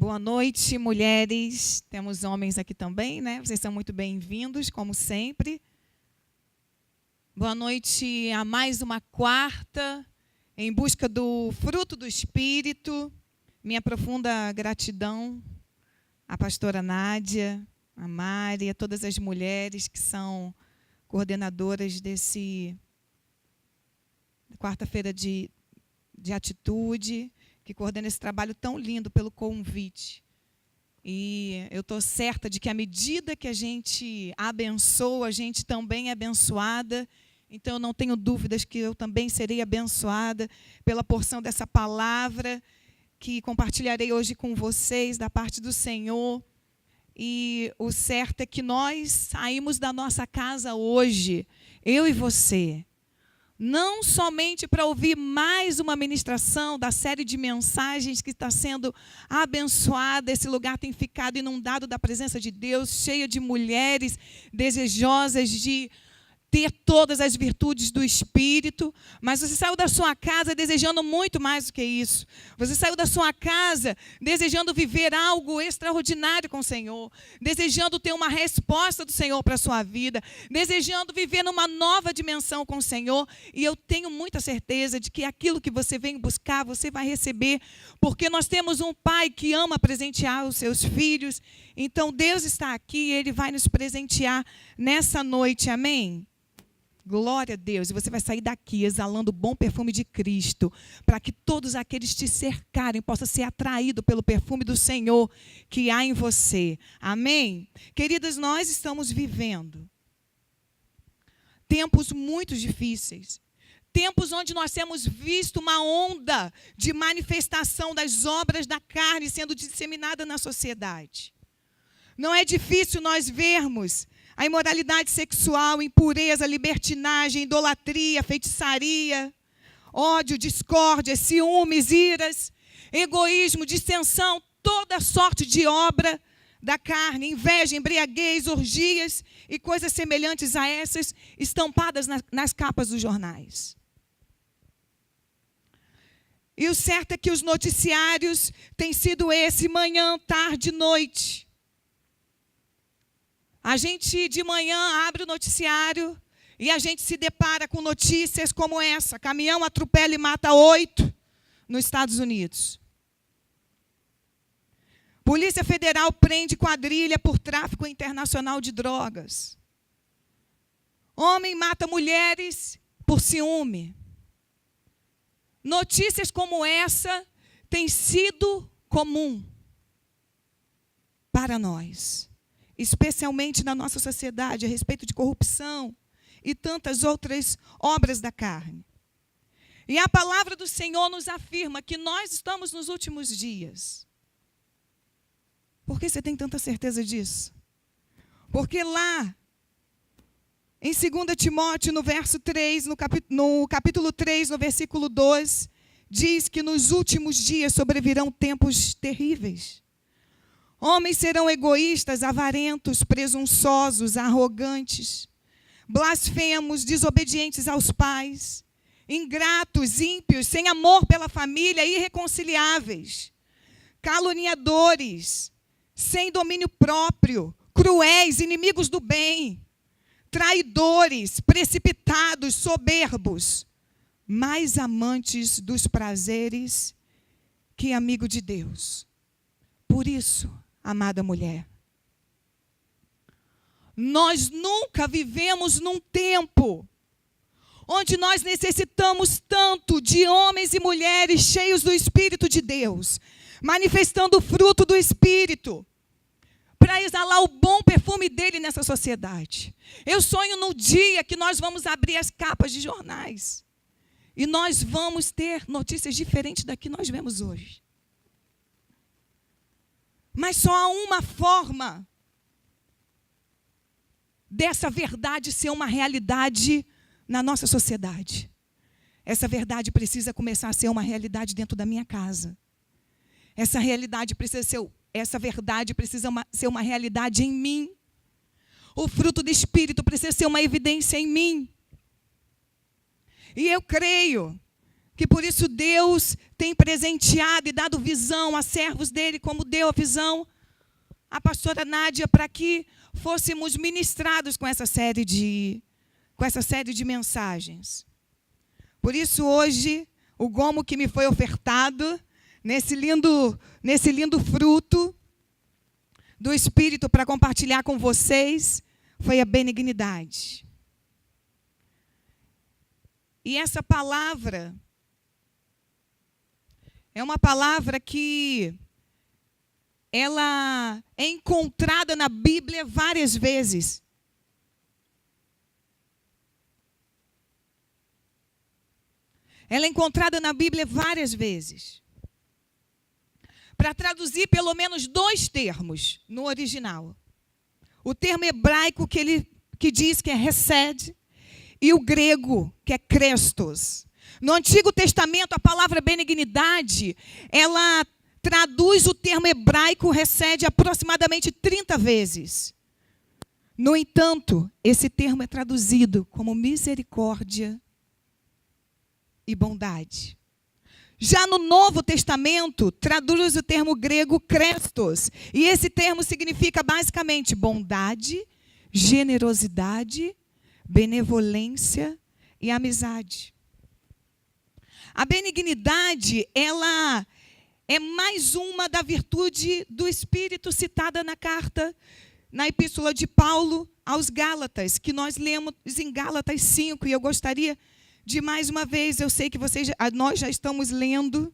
Boa noite, mulheres. Temos homens aqui também, né? Vocês são muito bem-vindos, como sempre. Boa noite a mais uma quarta, em busca do fruto do Espírito. Minha profunda gratidão à pastora Nádia, a Mari, a todas as mulheres que são coordenadoras desse quarta-feira de atitude, que coordena esse trabalho tão lindo pelo convite. E eu estou certa de que à medida que a gente abençoa, a gente também é abençoada. Então, eu não tenho dúvidas que eu também serei abençoada pela porção dessa palavra que compartilharei hoje com vocês, da parte do Senhor. E o certo é que nós saímos da nossa casa hoje, eu e você, não somente para ouvir mais uma ministração da série de mensagens que está sendo abençoada. Esse lugar tem ficado inundado da presença de Deus, cheia de mulheres desejosas de ter todas as virtudes do Espírito, mas você saiu da sua casa desejando muito mais do que isso. Você saiu da sua casa desejando viver algo extraordinário com o Senhor, desejando ter uma resposta do Senhor para a sua vida, desejando viver numa nova dimensão com o Senhor. E eu tenho muita certeza de que aquilo que você vem buscar, você vai receber, porque nós temos um Pai que ama presentear os seus filhos. Então, Deus está aqui e Ele vai nos presentear nessa noite, amém? Glória a Deus. E você vai sair daqui exalando o bom perfume de Cristo, para que todos aqueles que te cercarem possam ser atraídos pelo perfume do Senhor que há em você. Amém? Queridas, nós estamos vivendo tempos muito difíceis. Tempos onde nós temos visto uma onda de manifestação das obras da carne sendo disseminada na sociedade. Não é difícil nós vermos a imoralidade sexual, impureza, libertinagem, idolatria, feitiçaria, ódio, discórdia, ciúmes, iras, egoísmo, dissensão, toda sorte de obra da carne, inveja, embriaguez, orgias e coisas semelhantes a essas estampadas nas capas dos jornais. E o certo é que os noticiários têm sido esse, manhã, tarde, noite. A gente de manhã abre o noticiário e a gente se depara com notícias como essa. Caminhão atropela e mata 8 nos Estados Unidos. Polícia Federal prende quadrilha por tráfico internacional de drogas. Homem mata mulheres por ciúme. Notícias como essa têm sido comum para nós, especialmente na nossa sociedade, a respeito de corrupção e tantas outras obras da carne. E a palavra do Senhor nos afirma que nós estamos nos últimos dias. Por que você tem tanta certeza disso? Porque lá, em 2 Timóteo, no verso 3, no capítulo 3, no versículo 2, diz que nos últimos dias sobrevirão tempos terríveis. Homens serão egoístas, avarentos, presunçosos, arrogantes, blasfemos, desobedientes aos pais, ingratos, ímpios, sem amor pela família, irreconciliáveis, caluniadores, sem domínio próprio, cruéis, inimigos do bem, traidores, precipitados, soberbos, mais amantes dos prazeres que amigo de Deus. Por isso, amada mulher, nós nunca vivemos num tempo onde nós necessitamos tanto de homens e mulheres cheios do Espírito de Deus, manifestando o fruto do Espírito, para exalar o bom perfume dele nessa sociedade. Eu sonho no dia que nós vamos abrir as capas de jornais e nós vamos ter notícias diferentes da que nós vemos hoje. Mas só há uma forma dessa verdade ser uma realidade na nossa sociedade. Essa verdade precisa começar a ser uma realidade dentro da minha casa. Essa verdade precisa ser uma realidade em mim. O fruto do Espírito precisa ser uma evidência em mim. E eu creio que por isso Deus tem presenteado e dado visão a servos dele, como deu a visão à pastora Nádia, para que fôssemos ministrados com essa série de mensagens. Por isso, hoje, o gomo que me foi ofertado, nesse lindo fruto do Espírito para compartilhar com vocês, foi a benignidade. E essa palavra é uma palavra que ela é encontrada na Bíblia várias vezes. Ela é encontrada na Bíblia várias vezes. Para traduzir pelo menos 2 termos no original. O termo hebraico que diz que é hesed, e o grego, que é krestos. No Antigo Testamento, a palavra benignidade, ela traduz o termo hebraico hesed aproximadamente 30 vezes. No entanto, esse termo é traduzido como misericórdia e bondade. Já no Novo Testamento, traduz o termo grego krestos. E esse termo significa basicamente bondade, generosidade, benevolência e amizade. A benignidade, ela é mais uma da virtude do Espírito citada na Epístola de Paulo aos Gálatas, que nós lemos em Gálatas 5, e eu gostaria de mais uma vez, eu sei que nós já estamos lendo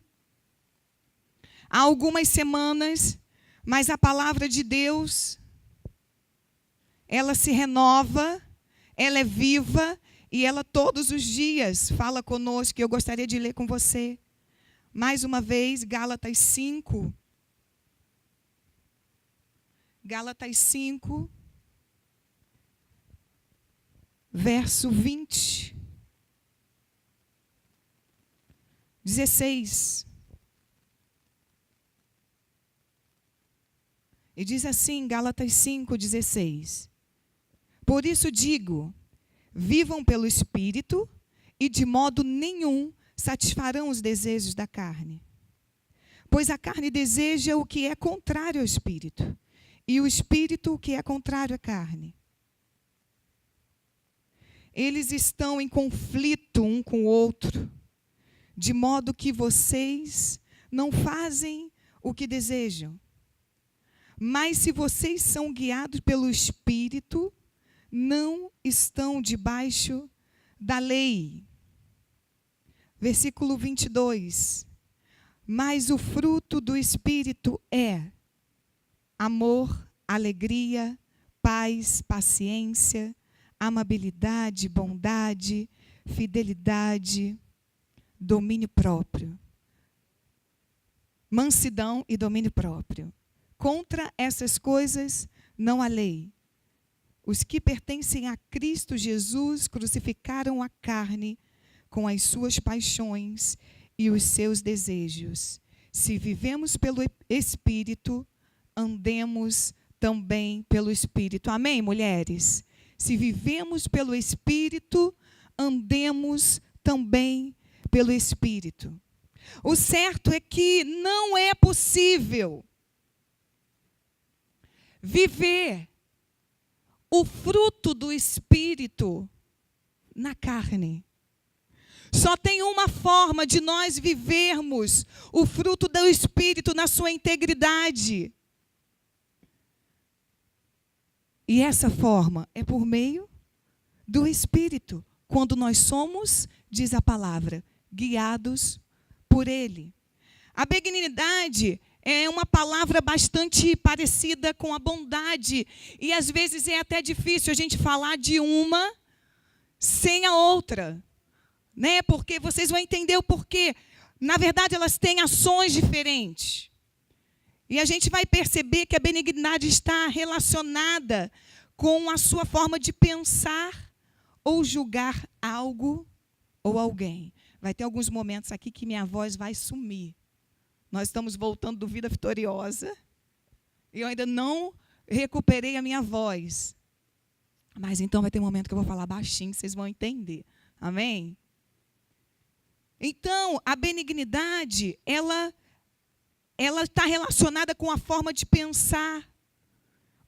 há algumas semanas, mas a palavra de Deus, ela se renova, ela é viva e ela todos os dias fala conosco. Eu gostaria de ler com você mais uma vez Gálatas 5. Gálatas 5, verso 20. 16. E diz assim, Gálatas 5:16. Por isso digo, vivam pelo Espírito e de modo nenhum satisfarão os desejos da carne. Pois a carne deseja o que é contrário ao Espírito, e o Espírito o que é contrário à carne. Eles estão em conflito um com o outro, de modo que vocês não fazem o que desejam. Mas se vocês são guiados pelo Espírito, não estão debaixo da lei. Versículo 22. Mas o fruto do Espírito é amor, alegria, paz, paciência, amabilidade, bondade, fidelidade, domínio próprio. Mansidão e domínio próprio. Contra essas coisas não há lei. Os que pertencem a Cristo Jesus crucificaram a carne com as suas paixões e os seus desejos. Se vivemos pelo Espírito, andemos também pelo Espírito. Amém, mulheres? Se vivemos pelo Espírito, andemos também pelo Espírito. O certo é que não é possível viver o fruto do Espírito na carne. Só tem uma forma de nós vivermos o fruto do Espírito na sua integridade. E essa forma é por meio do Espírito, quando nós somos, diz a palavra, guiados por Ele. A benignidade é uma palavra bastante parecida com a bondade. E às vezes é até difícil a gente falar de uma sem a outra, né? Porque vocês vão entender o porquê. Na verdade, elas têm ações diferentes. E a gente vai perceber que a benignidade está relacionada com a sua forma de pensar ou julgar algo ou alguém. Vai ter alguns momentos aqui que minha voz vai sumir. Nós estamos voltando do Vida Vitoriosa e eu ainda não recuperei a minha voz. Mas então vai ter um momento que eu vou falar baixinho, que vocês vão entender. Amém? Então, a benignidade, ela está relacionada com a forma de pensar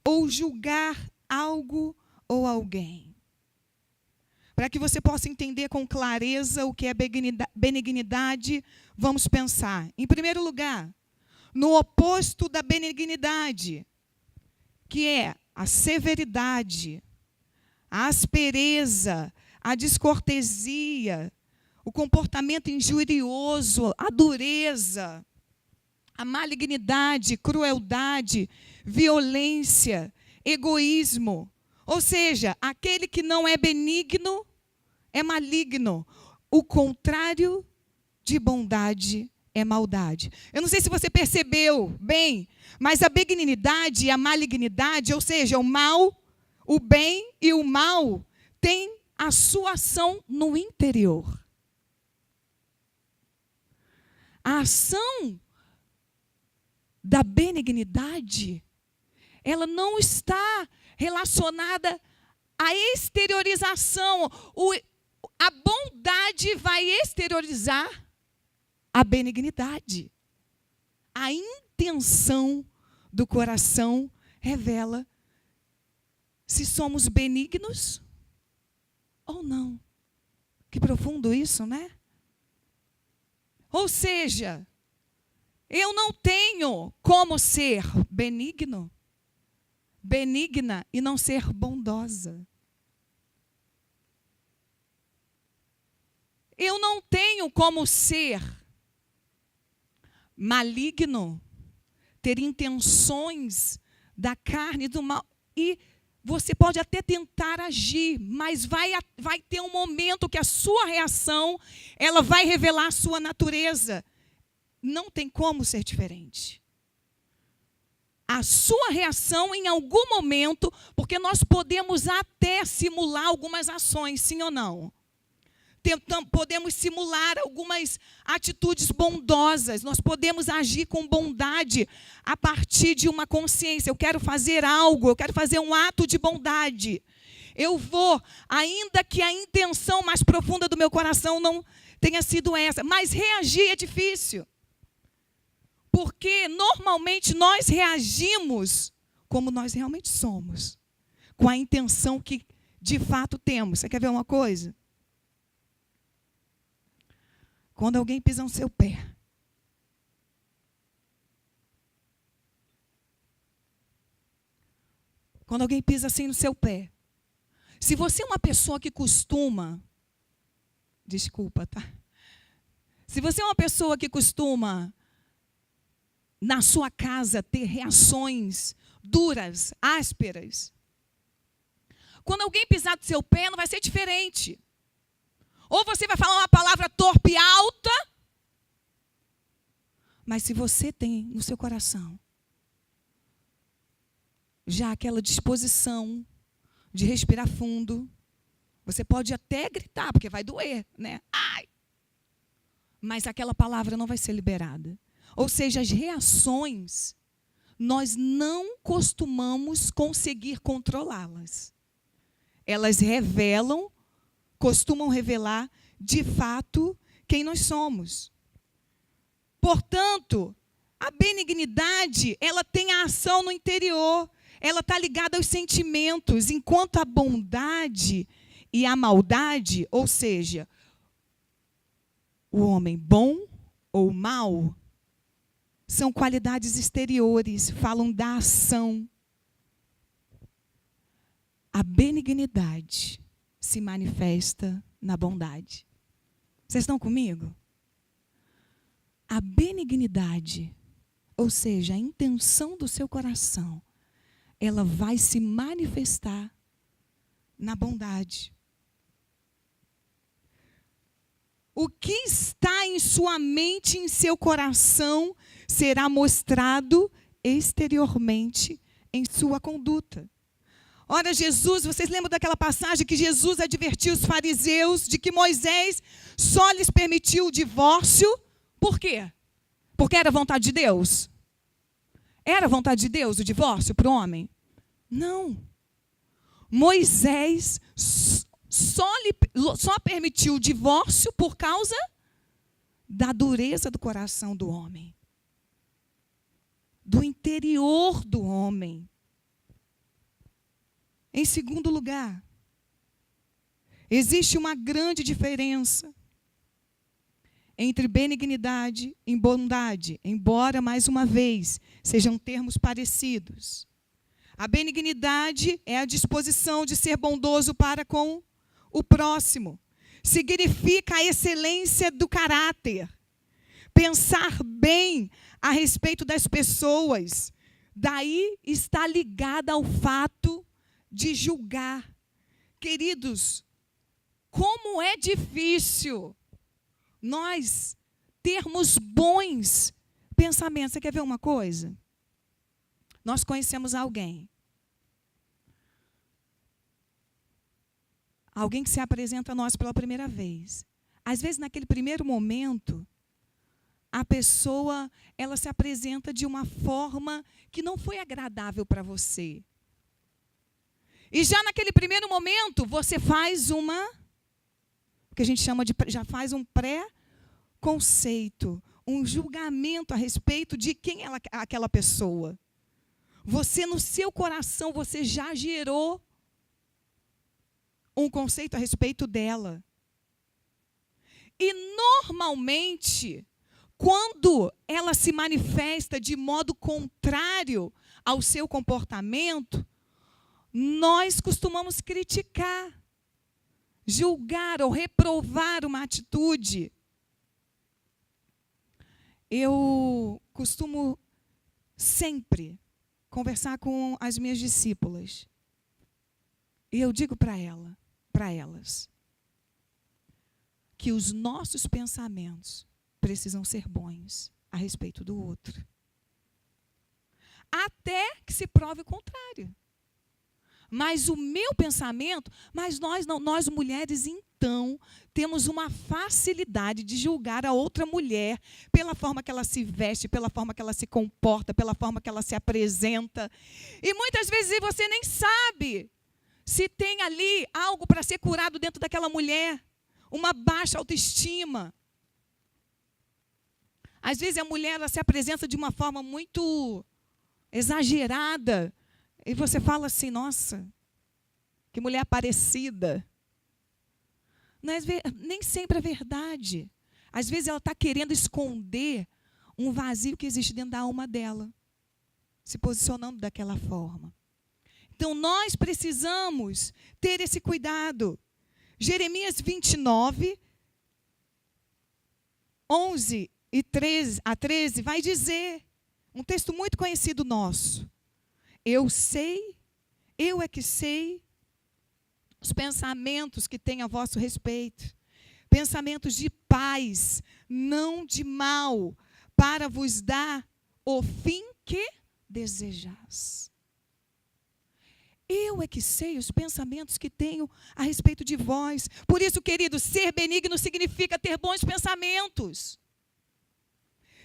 ou julgar algo ou alguém. Para que você possa entender com clareza o que é benignidade, vamos pensar. Em primeiro lugar, no oposto da benignidade, que é a severidade, a aspereza, a descortesia, o comportamento injurioso, a dureza, a malignidade, crueldade, violência, egoísmo. Ou seja, aquele que não é benigno é maligno. O contrário de bondade é maldade. Eu não sei se você percebeu bem, mas a benignidade e a malignidade, ou seja, o mal, o bem e o mal, tem a sua ação no interior. A ação da benignidade, ela não está relacionada à exteriorização. A bondade vai exteriorizar a benignidade. A intenção do coração revela se somos benignos ou não. Que profundo isso, né? Ou seja, eu não tenho como ser benigno, benigna e não ser bondosa. Eu não tenho como ser maligno, ter intenções da carne e do mal. E você pode até tentar agir, mas vai ter um momento que a sua reação, ela vai revelar a sua natureza. Não tem como ser diferente. A sua reação em algum momento, porque nós podemos até simular algumas ações, sim ou não? Podemos simular algumas atitudes bondosas, nós podemos agir com bondade a partir de uma consciência. Eu quero fazer algo, eu quero fazer um ato de bondade. Eu vou, ainda que a intenção mais profunda do meu coração não tenha sido essa, mas reagir é difícil. Porque normalmente nós reagimos como nós realmente somos, com a intenção que de fato temos. Você quer ver uma coisa? Quando alguém pisa no seu pé, quando alguém pisa assim no seu pé, se você é uma pessoa que costuma, desculpa, tá? Se você é uma pessoa que costuma na sua casa ter reações duras, ásperas, quando alguém pisar no seu pé, não vai ser diferente. Ou você vai falar uma palavra torpe e alta, mas se você tem no seu coração já aquela disposição de respirar fundo, você pode até gritar, porque vai doer, né? Ai! Mas aquela palavra não vai ser liberada. Ou seja, as reações, nós não costumamos conseguir controlá-las. Elas costumam revelar, de fato, quem nós somos. Portanto, a benignidade, ela tem a ação no interior. Ela está ligada aos sentimentos, enquanto a bondade e a maldade, ou seja, o homem bom ou mau, são qualidades exteriores, falam da ação. A benignidade se manifesta na bondade. Vocês estão comigo? A benignidade, ou seja, a intenção do seu coração, ela vai se manifestar na bondade. O que está em sua mente, em seu coração, será mostrado exteriormente em sua conduta. Ora, Jesus, vocês lembram daquela passagem que Jesus advertiu os fariseus de que Moisés só lhes permitiu o divórcio? Por quê? Porque era vontade de Deus? Era vontade de Deus o divórcio para o homem? Não. Moisés só permitiu o divórcio por causa da dureza do coração do homem, do interior do homem. Em segundo lugar, existe uma grande diferença entre benignidade e bondade, embora, mais uma vez, sejam termos parecidos. A benignidade é a disposição de ser bondoso para com o próximo. Significa a excelência do caráter. Pensar bem a respeito das pessoas. Daí está ligada ao fato de julgar. Queridos, como é difícil nós termos bons pensamentos. Você quer ver uma coisa? Nós conhecemos alguém que se apresenta a nós pela primeira vez. Às vezes, naquele primeiro momento, a pessoa, ela se apresenta de uma forma que não foi agradável para você. E já naquele primeiro momento, você faz o que a gente chama de, já faz um pré-conceito, um julgamento a respeito de quem é aquela pessoa. Você, no seu coração, você já gerou um conceito a respeito dela. E, normalmente, quando ela se manifesta de modo contrário ao seu comportamento, nós costumamos criticar, julgar ou reprovar uma atitude. Eu costumo sempre conversar com as minhas discípulas. E eu digo para elas, que os nossos pensamentos precisam ser bons a respeito do outro. Até que se prove o contrário. Mas o meu pensamento, mas nós mulheres, então, temos uma facilidade de julgar a outra mulher pela forma que ela se veste, pela forma que ela se comporta, pela forma que ela se apresenta. E muitas vezes você nem sabe se tem ali algo para ser curado dentro daquela mulher, uma baixa autoestima. Às vezes a mulher ela se apresenta de uma forma muito exagerada. E você fala assim, nossa, que mulher parecida. Nem sempre é verdade. Às vezes ela está querendo esconder um vazio que existe dentro da alma dela, se posicionando daquela forma. Então, nós precisamos ter esse cuidado. Jeremias 29, 11 e 13 a 13, vai dizer, um texto muito conhecido nosso. Eu sei, eu é que sei, os pensamentos que tenho a vosso respeito. Pensamentos de paz, não de mal, para vos dar o fim que desejais. Eu é que sei os pensamentos que tenho a respeito de vós. Por isso, querido, ser benigno significa ter bons pensamentos.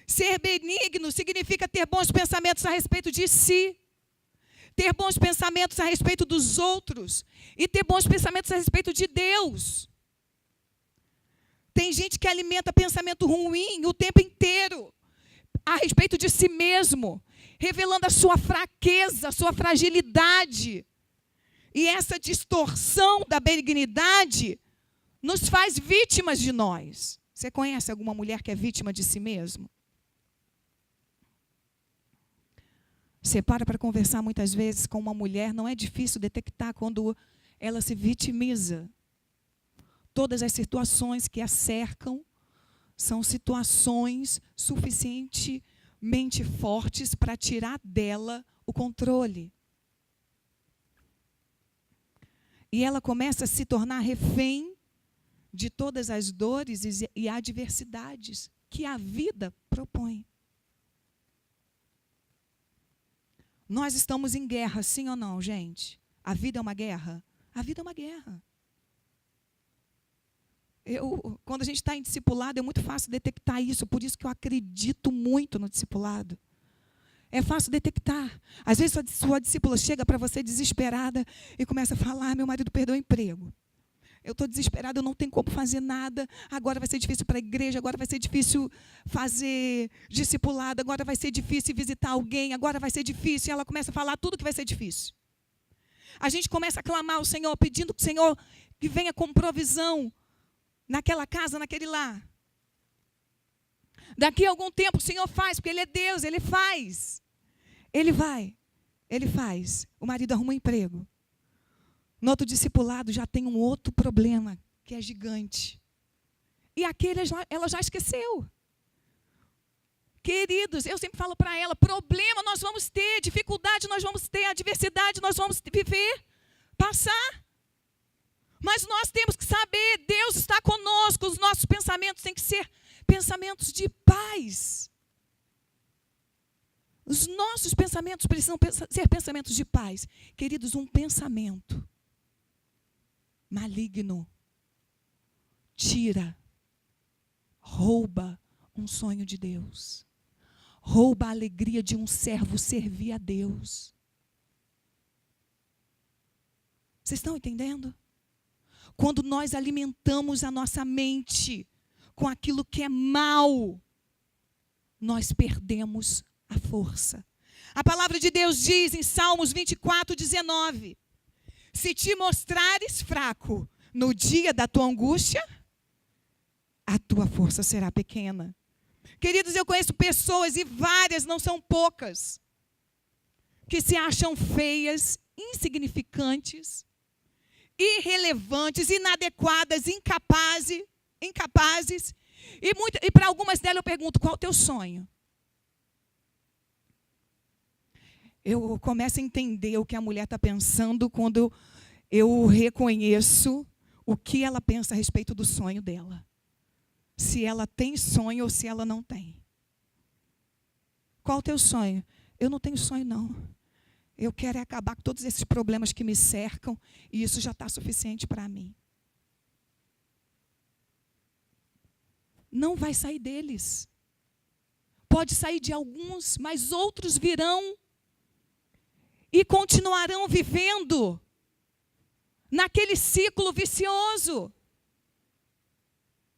Ser benigno significa ter bons pensamentos a respeito de si. Ter bons pensamentos a respeito dos outros. E ter bons pensamentos a respeito de Deus. Tem gente que alimenta pensamento ruim o tempo inteiro. A respeito de si mesmo. Revelando a sua fraqueza, a sua fragilidade. E essa distorção da benignidade nos faz vítimas de nós. Você conhece alguma mulher que é vítima de si mesma? Você para conversar muitas vezes com uma mulher, não é difícil detectar quando ela se vitimiza. Todas as situações que a cercam são situações suficientemente fortes para tirar dela o controle. E ela começa a se tornar refém de todas as dores e adversidades que a vida propõe. Nós estamos em guerra, sim ou não, gente? A vida é uma guerra? A vida é uma guerra. Quando a gente está em discipulado, é muito fácil detectar isso, por isso que eu acredito muito no discipulado. É fácil detectar. Às vezes, sua discípula chega para você desesperada e começa a falar, meu marido perdeu o emprego. eu estou desesperada, eu não tenho como fazer nada, agora vai ser difícil para a igreja, agora vai ser difícil fazer discipulado, agora vai ser difícil visitar alguém, agora vai ser difícil, e ela começa a falar tudo que vai ser difícil. A gente começa a clamar ao Senhor, pedindo que o Senhor que venha com provisão naquela casa, naquele lar. Daqui a algum tempo o Senhor faz, porque Ele é Deus, Ele faz. Ele vai, Ele faz. O marido arruma um emprego. No outro discipulado já tem um outro problema, que é gigante. E aquele ela já esqueceu. Queridos, eu sempre falo para ela, problema nós vamos ter, dificuldade nós vamos ter, adversidade nós vamos viver, passar. Mas nós temos que saber, Deus está conosco, os nossos pensamentos têm que ser pensamentos de paz. Os nossos pensamentos precisam ser pensamentos de paz. Queridos, um pensamento maligno tira, rouba um sonho de Deus. Rouba a alegria de um servo servir a Deus. Vocês estão entendendo? Quando nós alimentamos a nossa mente com aquilo que é mal, nós perdemos a força. A palavra de Deus diz em Salmos 24:19, se te mostrares fraco no dia da tua angústia, a tua força será pequena. Queridos, eu conheço pessoas, e várias, não são poucas, que se acham feias, insignificantes, irrelevantes, inadequadas, incapazes. E para algumas delas eu pergunto, qual é o teu sonho? Eu começo a entender o que a mulher está pensando quando eu reconheço o que ela pensa a respeito do sonho dela. Se ela tem sonho ou se ela não tem. Qual o teu sonho? Eu não tenho sonho, não. Eu quero acabar com todos esses problemas que me cercam e isso já está suficiente para mim. Não vai sair deles. Pode sair de alguns, mas outros virão e continuarão vivendo naquele ciclo vicioso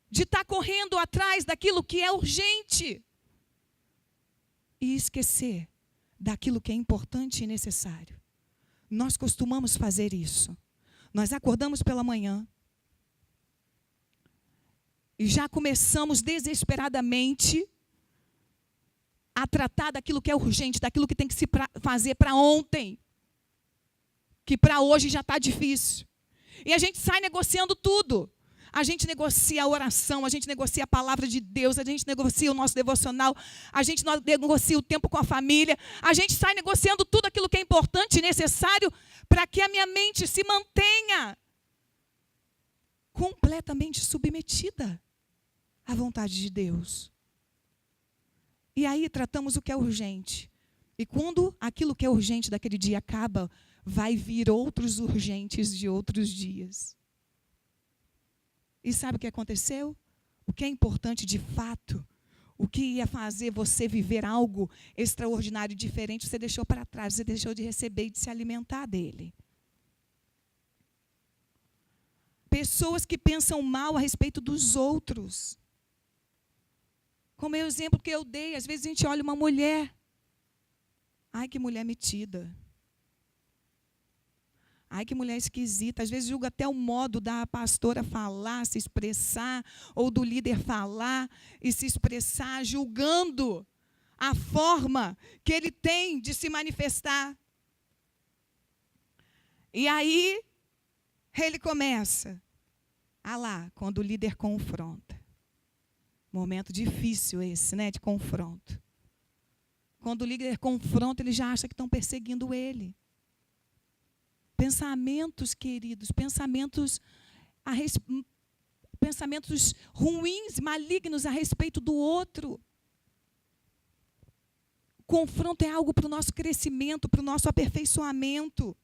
de estar correndo atrás daquilo que é urgente e esquecer daquilo que é importante e necessário. Nós costumamos fazer isso. Nós acordamos pela manhã e já começamos desesperadamente a tratar daquilo que é urgente, daquilo que tem que se fazer para ontem, que para hoje já está difícil. E a gente sai negociando tudo. A gente negocia a oração, a gente negocia a palavra de Deus, a gente negocia o nosso devocional, a gente negocia o tempo com a família, a gente sai negociando tudo aquilo que é importante e necessário para que a minha mente se mantenha completamente submetida à vontade de Deus. E aí tratamos o que é urgente. E quando aquilo que é urgente daquele dia acaba, vai vir outros urgentes de outros dias. E sabe o que aconteceu? O que é importante de fato, o que ia fazer você viver algo extraordinário e diferente, você deixou para trás, você deixou de receber e de se alimentar dele. Pessoas que pensam mal a respeito dos outros. Como é o exemplo que eu dei, às vezes a gente olha uma mulher. Ai, que mulher metida. Ai, que mulher esquisita. Às vezes julga até o modo da pastora falar, se expressar, ou do líder falar e se expressar, julgando a forma que ele tem de se manifestar. E aí, ele começa. Ah lá, quando o líder confronta. Momento difícil esse, né, de confronto. Quando o líder confronta, ele já acha que estão perseguindo ele. Pensamentos, queridos, pensamentos ruins, malignos a respeito do outro. O confronto é algo para o nosso crescimento, para o nosso aperfeiçoamento.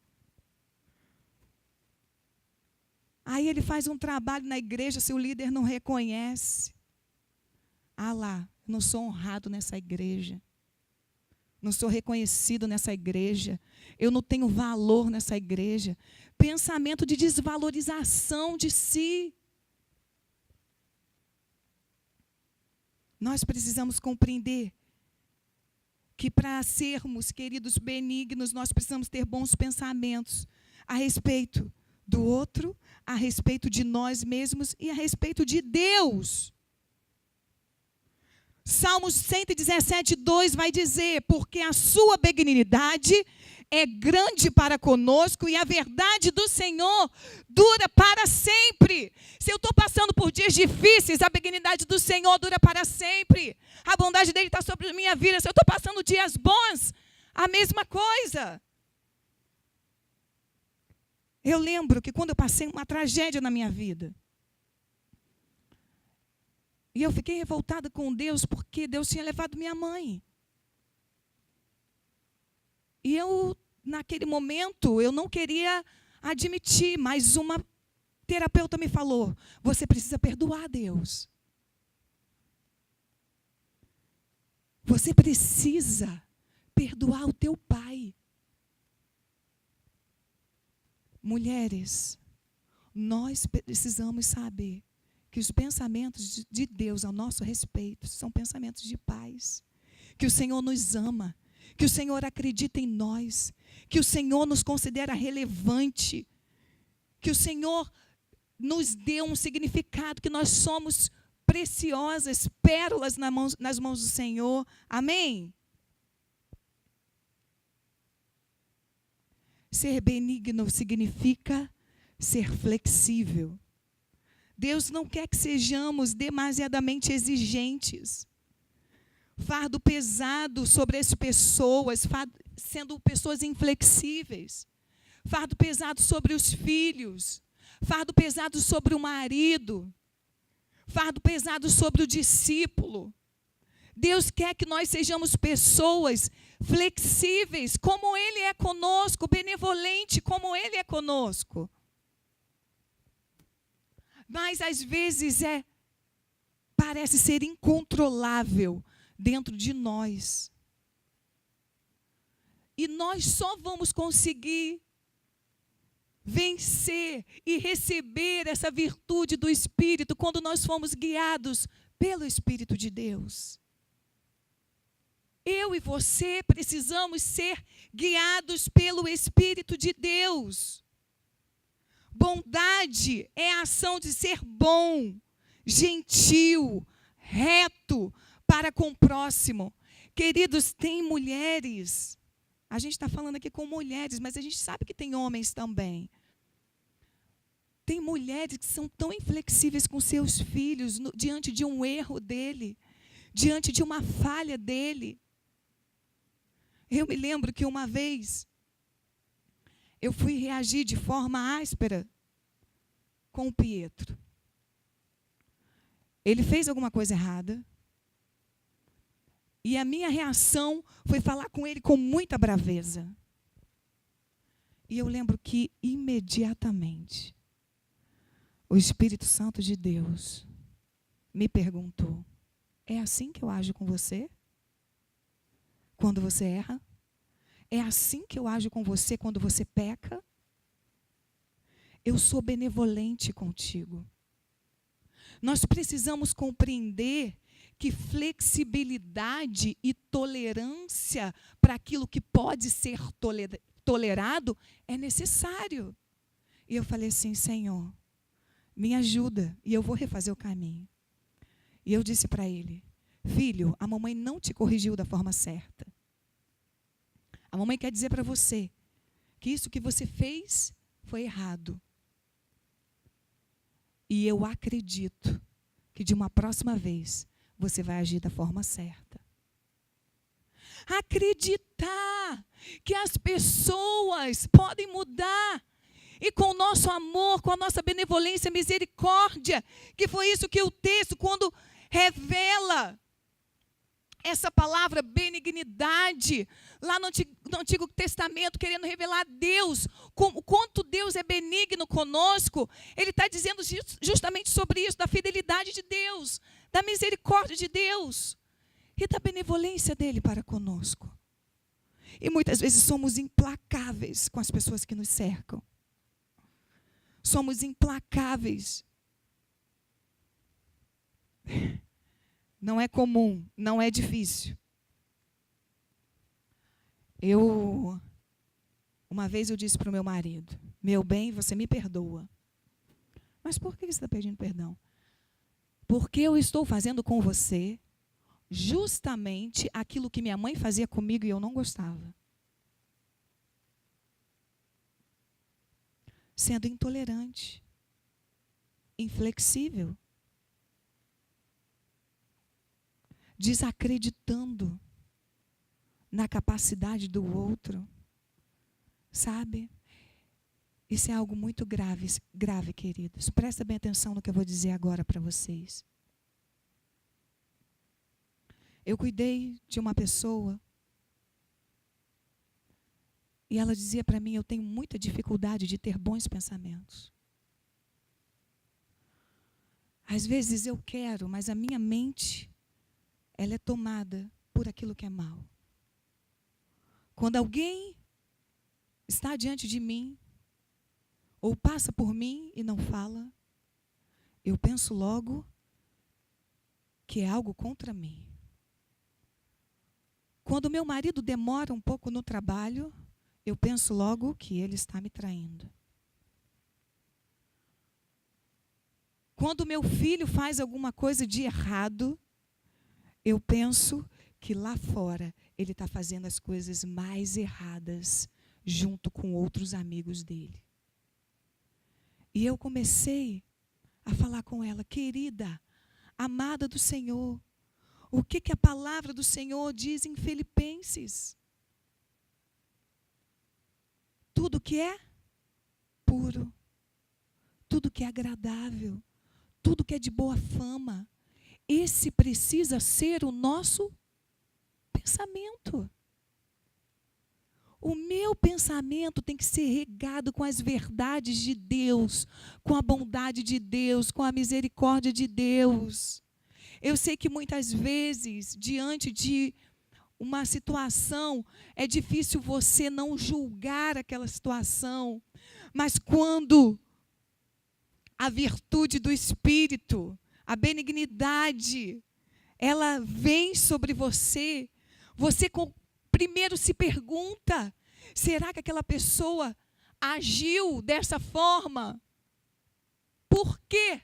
Aí ele faz um trabalho na igreja, se o líder não reconhece. Ah lá, não sou honrado nessa igreja. não sou reconhecido nessa igreja, eu não tenho valor nessa igreja. Pensamento de desvalorização de si. Nós precisamos compreender que para sermos, queridos, benignos, nós precisamos ter bons pensamentos a respeito do outro, a respeito de nós mesmos e a respeito de Deus. Salmos 117, 2 vai dizer: porque a sua benignidade é grande para conosco e a verdade do Senhor dura para sempre. Se eu estou passando por dias difíceis, a benignidade do Senhor dura para sempre. A bondade dele está sobre a minha vida. Se eu estou passando dias bons, a mesma coisa. Eu lembro que quando eu passei uma tragédia na minha vida, e eu fiquei revoltada com Deus, porque Deus tinha levado minha mãe. E eu, naquele momento, eu não queria admitir, mas uma terapeuta me falou: você precisa perdoar Deus. Você precisa perdoar o teu pai. Mulheres, nós precisamos saber que os pensamentos de Deus ao nosso respeito são pensamentos de paz. Que o Senhor nos ama, que o Senhor acredita em nós, que o Senhor nos considera relevante, que o Senhor nos deu um significado, que nós somos preciosas, pérolas nas mãos do Senhor. Amém? Ser benigno significa ser flexível. Deus não quer que sejamos demasiadamente exigentes. Fardo pesado sobre as pessoas, sendo pessoas inflexíveis. Fardo pesado sobre os filhos. Fardo pesado sobre o marido. Fardo pesado sobre o discípulo. Deus quer que nós sejamos pessoas flexíveis, como Ele é conosco, benevolente, como Ele é conosco. Mas, às vezes, parece ser incontrolável dentro de nós. E nós só vamos conseguir vencer e receber essa virtude do Espírito quando nós fomos guiados pelo Espírito de Deus. Eu e você precisamos ser guiados pelo Espírito de Deus. Bondade é a ação de ser bom, gentil, reto para com o próximo. Queridos, tem mulheres, a gente está falando aqui com mulheres, mas a gente sabe que tem homens também. Tem mulheres que são tão inflexíveis com seus filhos diante de um erro dele, diante de uma falha dele. Eu me lembro que uma vez eu fui reagir de forma áspera com o Pietro. Ele fez alguma coisa errada. E a minha reação foi falar com ele com muita braveza. E eu lembro que, imediatamente, o Espírito Santo de Deus me perguntou: é assim que eu ajo com você? Quando você erra? É assim que eu ajo com você quando você peca? Eu sou benevolente contigo. Nós precisamos compreender que flexibilidade e tolerância para aquilo que pode ser tolerado é necessário. E eu falei assim: Senhor, me ajuda e eu vou refazer o caminho. E eu disse para ele: filho, a mamãe não te corrigiu da forma certa. A mamãe quer dizer para você que isso que você fez foi errado. E eu acredito que de uma próxima vez você vai agir da forma certa. Acreditar que as pessoas podem mudar. E com o nosso amor, com a nossa benevolência, misericórdia, que foi isso que o texto, quando revela essa palavra benignidade, lá no Antigo Testamento, querendo revelar Deus, o quanto Deus é benigno conosco, ele está dizendo justamente sobre isso, da fidelidade de Deus, da misericórdia de Deus e da benevolência dele para conosco. E muitas vezes somos implacáveis com as pessoas que nos cercam. Somos implacáveis. Não é comum, não é difícil. Uma vez eu disse para o meu marido: meu bem, você me perdoa. Mas por que você está pedindo perdão? Porque eu estou fazendo com você justamente aquilo que minha mãe fazia comigo e eu não gostava. Sendo intolerante, inflexível, desacreditando na capacidade do outro, sabe? Isso é algo muito grave, queridos. Presta bem atenção no que eu vou dizer agora para vocês. Eu cuidei de uma pessoa e ela dizia para mim: eu tenho muita dificuldade de ter bons pensamentos. Às vezes eu quero, mas a minha mente, ela é tomada por aquilo que é mal. Quando alguém está diante de mim, ou passa por mim e não fala, eu penso logo que é algo contra mim. Quando meu marido demora um pouco no trabalho, eu penso logo que ele está me traindo. Quando meu filho faz alguma coisa de errado, eu penso que lá fora ele está fazendo as coisas mais erradas junto com outros amigos dele. E eu comecei a falar com ela: querida, amada do Senhor, o que a palavra do Senhor diz em Filipenses? Tudo que é puro, tudo que é agradável, tudo que é de boa fama, esse precisa ser o nosso pensamento. O meu pensamento tem que ser regado com as verdades de Deus, com a bondade de Deus, com a misericórdia de Deus. Eu sei que muitas vezes, diante de uma situação, é difícil você não julgar aquela situação, mas quando a virtude do Espírito, a benignidade, ela vem sobre você, você primeiro se pergunta: será que aquela pessoa agiu dessa forma? Por que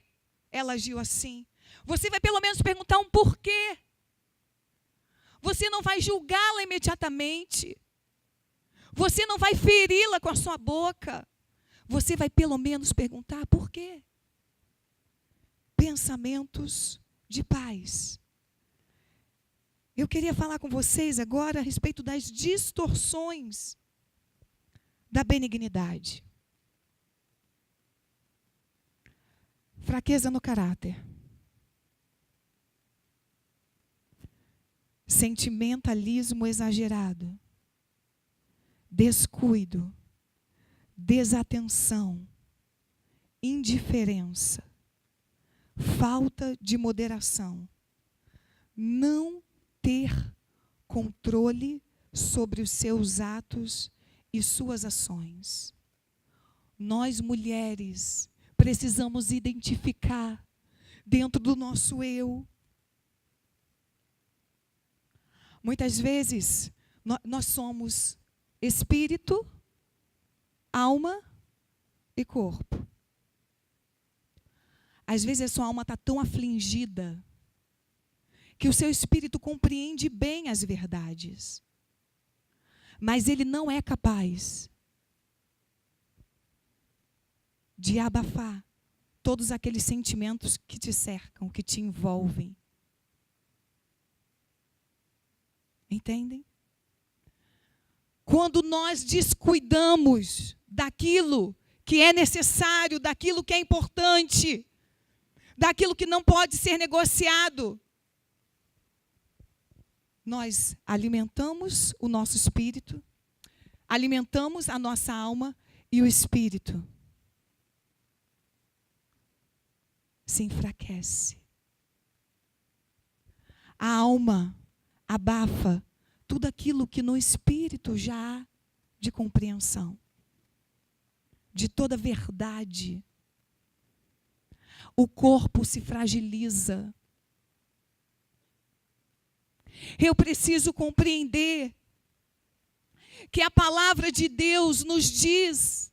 ela agiu assim? Você vai pelo menos perguntar um porquê. Você não vai julgá-la imediatamente. Você não vai feri-la com a sua boca. Você vai pelo menos perguntar por quê. Pensamentos de paz. Eu queria falar com vocês agora a respeito das distorções da benignidade. Fraqueza no caráter. Sentimentalismo exagerado. Descuido. Desatenção. Indiferença. Falta de moderação. Não ter controle sobre os seus atos e suas ações. Nós, mulheres, precisamos identificar dentro do nosso eu. Muitas vezes, nós somos espírito, alma e corpo. Às vezes a sua alma está tão afligida que o seu espírito compreende bem as verdades. Mas ele não é capaz de abafar todos aqueles sentimentos que te cercam, que te envolvem. Entendem? Quando nós descuidamos daquilo que é necessário, daquilo que é importante, daquilo que não pode ser negociado, nós alimentamos o nosso espírito, alimentamos a nossa alma e o espírito se enfraquece. A alma abafa tudo aquilo que no espírito já há de compreensão, de toda verdade. O corpo se fragiliza. Eu preciso compreender que a palavra de Deus nos diz,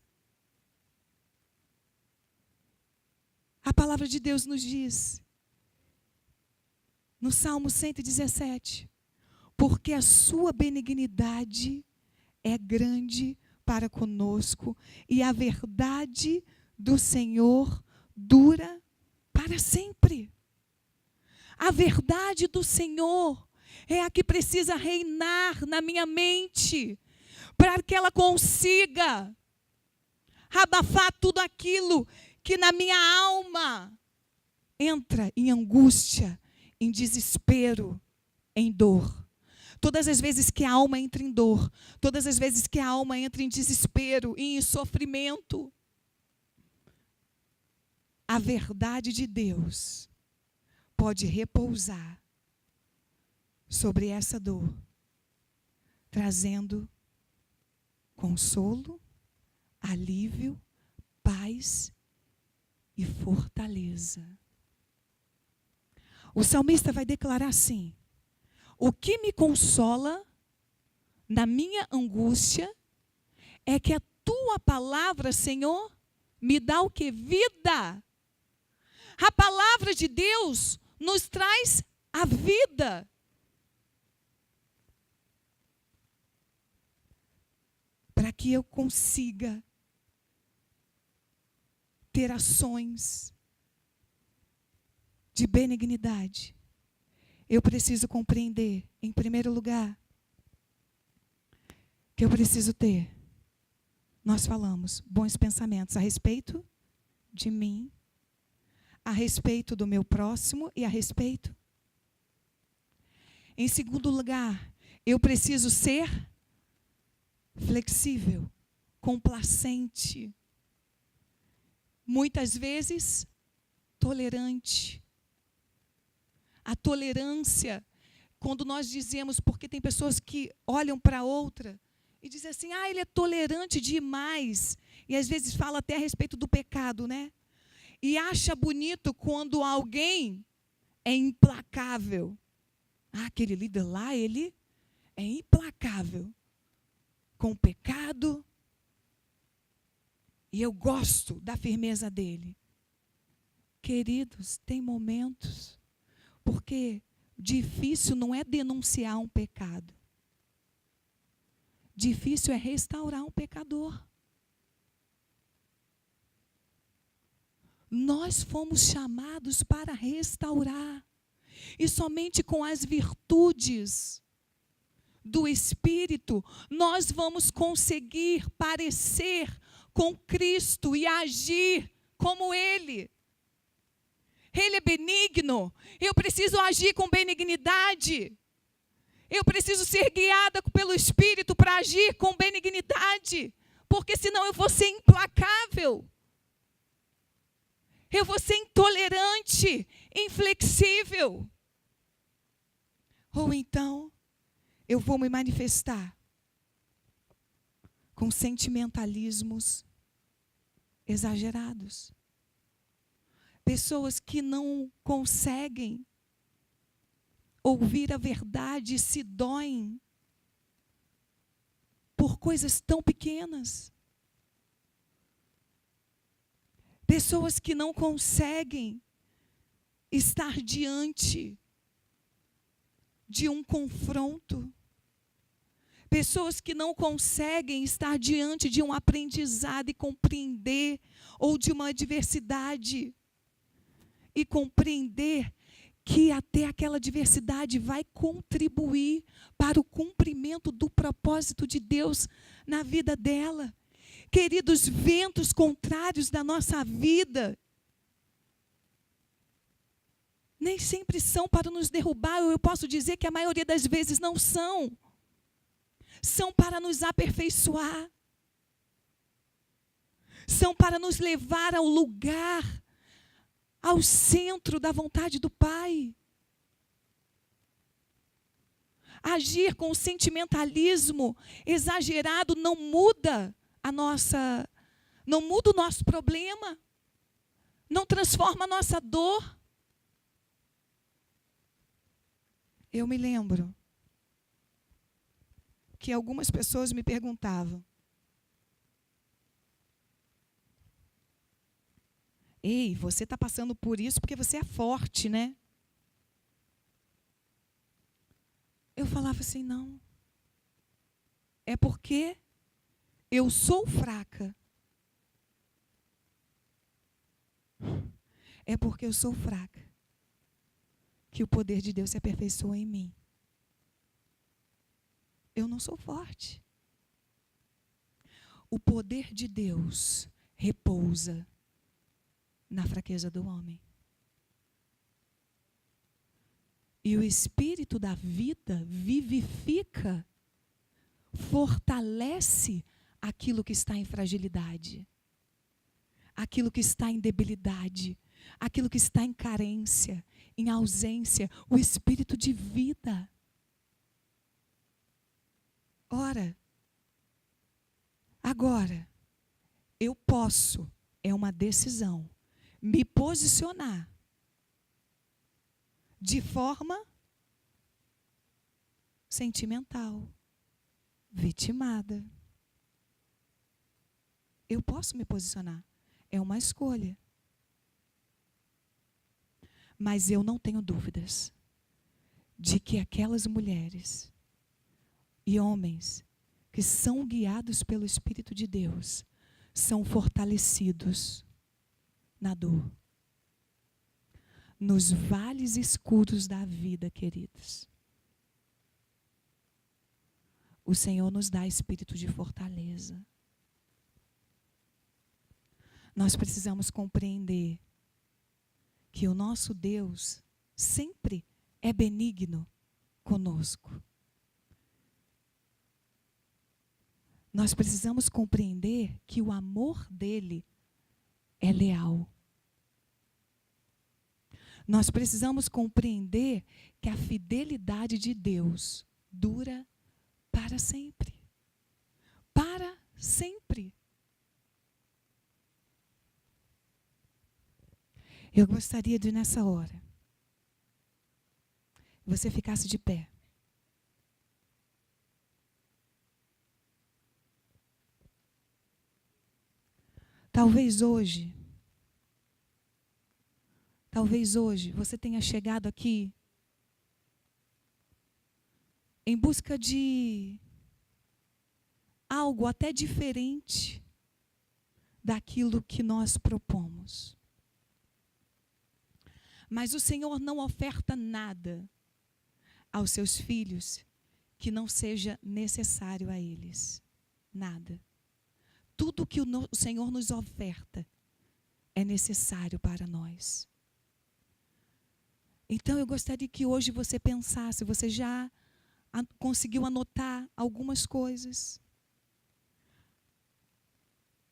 a palavra de Deus nos diz, no Salmo 117, porque a sua benignidade é grande para conosco e a verdade do Senhor dura para sempre. A verdade do Senhor é a que precisa reinar na minha mente, para que ela consiga abafar tudo aquilo que na minha alma entra em angústia, em desespero, em dor. Todas as vezes que a alma entra em dor, todas as vezes que a alma entra em desespero, em sofrimento, a verdade de Deus pode repousar sobre essa dor, trazendo consolo, alívio, paz e fortaleza. O salmista vai declarar assim: o que me consola na minha angústia é que a tua palavra, Senhor, me dá o que? Vida. A palavra de Deus nos traz a vida. Para que eu consiga ter ações de benignidade, eu preciso compreender, em primeiro lugar, que eu preciso ter, nós falamos, bons pensamentos a respeito de mim, a respeito do meu próximo e a respeito. Em segundo lugar, eu preciso ser flexível, complacente, muitas vezes tolerante. A tolerância, quando nós dizemos, porque tem pessoas que olham para outra e dizem assim, ele é tolerante demais. E às vezes fala até a respeito do pecado, né? E acha bonito quando alguém é implacável. Aquele líder lá, ele é implacável com o pecado. E eu gosto da firmeza dele. Queridos, tem momentos, porque difícil não é denunciar um pecado. Difícil é restaurar um pecador. Nós fomos chamados para restaurar. E somente com as virtudes do Espírito, nós vamos conseguir parecer com Cristo e agir como Ele. Ele é benigno. Eu preciso agir com benignidade. Eu preciso ser guiada pelo Espírito para agir com benignidade. Porque senão eu vou ser implacável. Eu vou ser intolerante, inflexível. Ou então, eu vou me manifestar com sentimentalismos exagerados. Pessoas que não conseguem ouvir a verdade e se doem por coisas tão pequenas. Pessoas que não conseguem estar diante de um confronto. Pessoas que não conseguem estar diante de um aprendizado e compreender, ou de uma adversidade, e compreender que até aquela adversidade vai contribuir para o cumprimento do propósito de Deus na vida dela. Queridos, ventos contrários da nossa vida nem sempre são para nos derrubar, ou eu posso dizer que a maioria das vezes não são. São para nos aperfeiçoar. São para nos levar ao lugar, ao centro da vontade do Pai. Agir com o sentimentalismo exagerado não muda não muda o nosso problema, não transforma a nossa dor. Eu me lembro que algumas pessoas me perguntavam: ei, você está passando por isso porque você é forte, né? Eu falava assim: não. É porque eu sou fraca. É porque eu sou fraca que o poder de Deus se aperfeiçoa em mim. Eu não sou forte. O poder de Deus repousa na fraqueza do homem. E o Espírito da vida vivifica, fortalece aquilo que está em fragilidade, aquilo que está em debilidade, aquilo que está em carência, em ausência. O Espírito de vida. Ora, agora, eu posso, é uma decisão, me posicionar de forma sentimental, vitimada. Eu posso me posicionar. É uma escolha. Mas eu não tenho dúvidas de que aquelas mulheres e homens que são guiados pelo Espírito de Deus são fortalecidos na dor. Nos vales escuros da vida, queridos, o Senhor nos dá espírito de fortaleza. Nós precisamos compreender que o nosso Deus sempre é benigno conosco. Nós precisamos compreender que o amor dele é leal. Nós precisamos compreender que a fidelidade de Deus dura para sempre. Para sempre. Eu gostaria de, nessa hora, você ficasse de pé. Talvez hoje você tenha chegado aqui em busca de algo até diferente daquilo que nós propomos. Mas o Senhor não oferta nada aos seus filhos que não seja necessário a eles. Nada. Tudo que o Senhor nos oferta é necessário para nós. Então eu gostaria que hoje você pensasse, você já conseguiu anotar algumas coisas.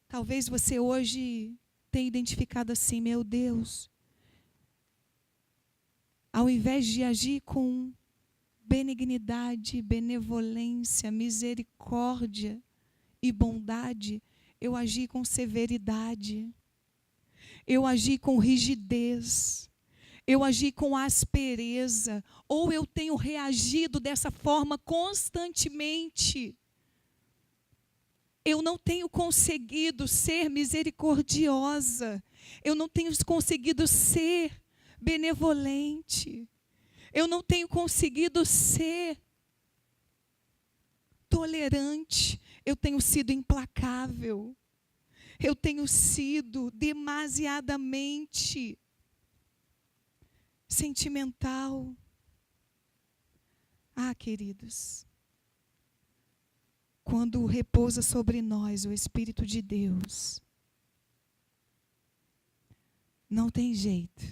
Talvez você hoje tenha identificado assim: meu Deus, ao invés de agir com benignidade, benevolência, misericórdia e bondade, eu agi com severidade, eu agi com rigidez, eu agi com aspereza, ou eu tenho reagido dessa forma constantemente. Eu não tenho conseguido ser misericordiosa, eu não tenho conseguido ser benevolente, eu não tenho conseguido ser tolerante, eu tenho sido implacável, eu tenho sido demasiadamente sentimental. Ah, queridos, quando repousa sobre nós o Espírito de Deus, não tem jeito.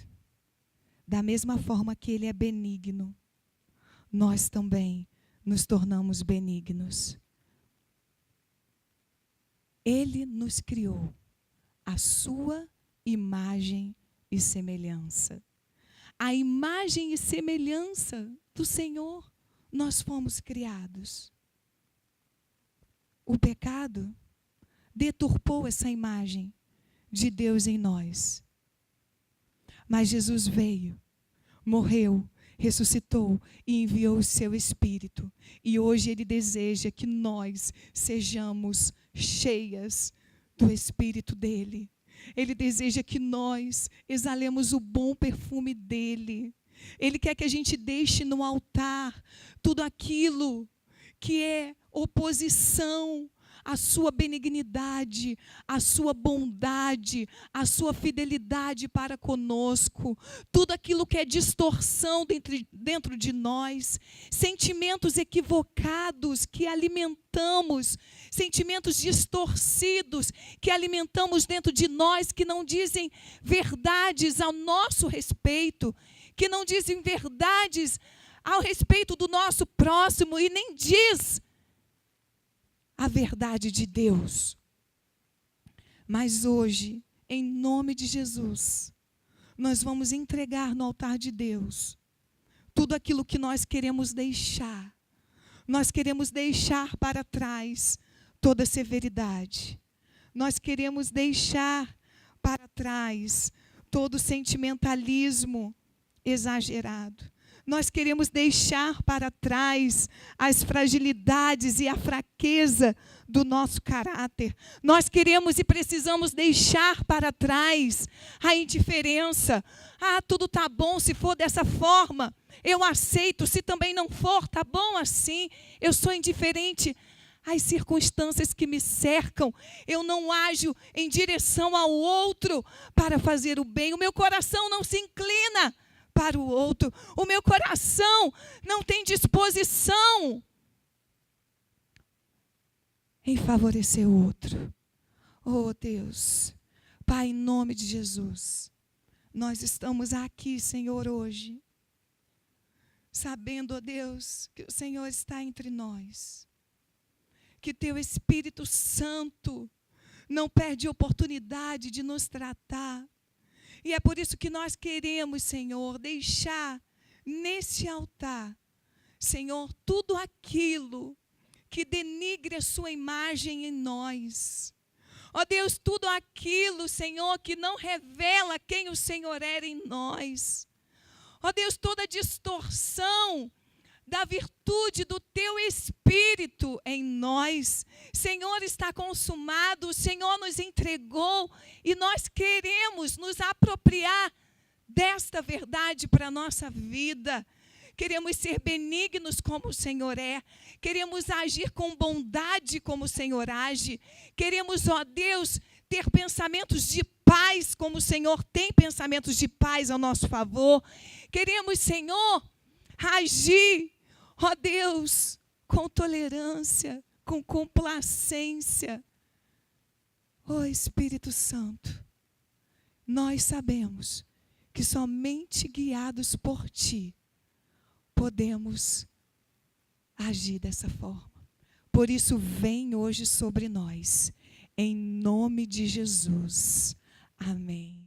Da mesma forma que Ele é benigno, nós também nos tornamos benignos. Ele nos criou à sua imagem e semelhança. A imagem e semelhança do Senhor nós fomos criados. O pecado deturpou essa imagem de Deus em nós. Mas Jesus veio, morreu, ressuscitou e enviou o seu Espírito. E hoje Ele deseja que nós sejamos cheias do Espírito dEle. Ele deseja que nós exalemos o bom perfume dEle. Ele quer que a gente deixe no altar tudo aquilo que é oposição à sua benignidade, à sua bondade, à sua fidelidade para conosco, tudo aquilo que é distorção dentro de nós, sentimentos equivocados que alimentamos, sentimentos distorcidos que alimentamos dentro de nós, que não dizem verdades ao nosso respeito, que não dizem verdades ao respeito do nosso próximo e nem diz a verdade de Deus. Mas hoje, em nome de Jesus, nós vamos entregar no altar de Deus tudo aquilo que nós queremos deixar. Nós queremos deixar para trás toda severidade. Nós queremos deixar para trás todo sentimentalismo exagerado. Nós queremos deixar para trás as fragilidades e a fraqueza do nosso caráter. Nós queremos e precisamos deixar para trás a indiferença. Tudo está bom se for dessa forma. Eu aceito. Se também não for, está bom assim. Eu sou indiferente às circunstâncias que me cercam. Eu não ajo em direção ao outro para fazer o bem. O meu coração não se inclina para o outro. O meu coração não tem disposição em favorecer o outro. Oh, Deus, Pai, em nome de Jesus, nós estamos aqui, Senhor, hoje, sabendo, oh Deus, que o Senhor está entre nós, que Teu Espírito Santo não perde oportunidade de nos tratar. E é por isso que nós queremos, Senhor, deixar nesse altar, Senhor, tudo aquilo que denigre a sua imagem em nós. Ó Deus, tudo aquilo, Senhor, que não revela quem o Senhor era em nós. Ó Deus, toda distorção da virtude do Teu Espírito em nós. Senhor, está consumado, o Senhor nos entregou e nós queremos nos apropriar desta verdade para a nossa vida. Queremos ser benignos como o Senhor é. Queremos agir com bondade como o Senhor age. Queremos, ó Deus, ter pensamentos de paz como o Senhor tem pensamentos de paz ao nosso favor. Queremos, Senhor, agir, ó Deus, com tolerância, com complacência. Ó Espírito Santo, nós sabemos que somente guiados por Ti podemos agir dessa forma. Por isso, vem hoje sobre nós, em nome de Jesus. Amém.